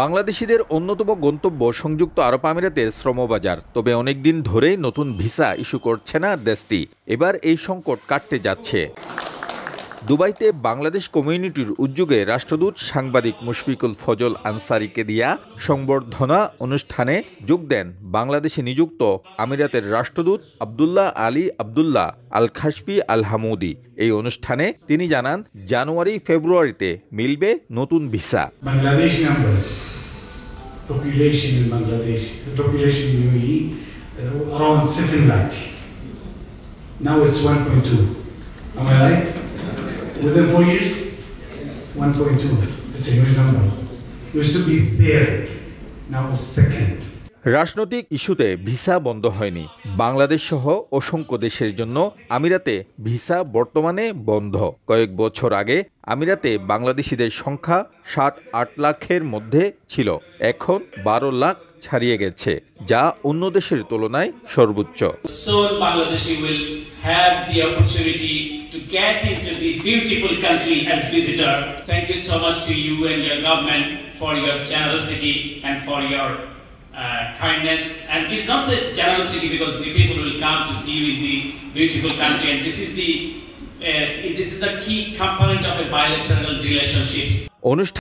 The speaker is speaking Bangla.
বাংলাদেশিদের অন্যতম গন্তব্য সংযুক্ত আরব আমিরাতের শ্রমবাজার। তবে অনেকদিন ধরেই নতুন ভিসা ইস্যু করছে না দেশটি। এবার এই সংকট কাটতে যাচ্ছে। দুবাইতে বাংলাদেশ কমিউনিটির উদ্যোগে রাষ্ট্রদূত সাংবাদিক মুশফিকুল ফজল আনসারীকে দিয়া সংবর্ধনা অনুষ্ঠানে যোগ দেন বাংলাদেশে নিযুক্ত আমিরাতের রাষ্ট্রদূত আবদুল্লাহ আলী আবদুল্লাহ আল খাশফি আল হামুদি। এই অনুষ্ঠানে তিনি জানান, জানুয়ারি-ফেব্রুয়ারিতে মিলবে নতুন visa. Bangladesh numbers, population in Bangladesh, the population in UAE is around 7 lakh. Now it's 1.2. Am I right? Within 4 years, 1.2. It's a huge number. Used to be third, now it's second. রাজনৈতিক ইস্যুতে ভিসা বন্ধ হয়নি। বাংলাদেশ সহ অসংখ্য দেশের জন্য আমিরাতে ভিসা বর্তমানে বন্ধ। কয়েক বছর আগে আমিরাতে বাংলাদেশিদের সংখ্যা 7-8 লাখের মধ্যে ছিল, এখন 12 লাখ ছাড়িয়ে গেছে, যা অন্য দেশের তুলনায় সর্বোচ্চ। Soon Bangladeshi will have the opportunity to get into the beautiful country as visitor. Thank you so much to you and your government for your generosity and for your kindness. And it's not a generosity because the people will come to see you in the beautiful country, and this is the key component of a bilateral relationships.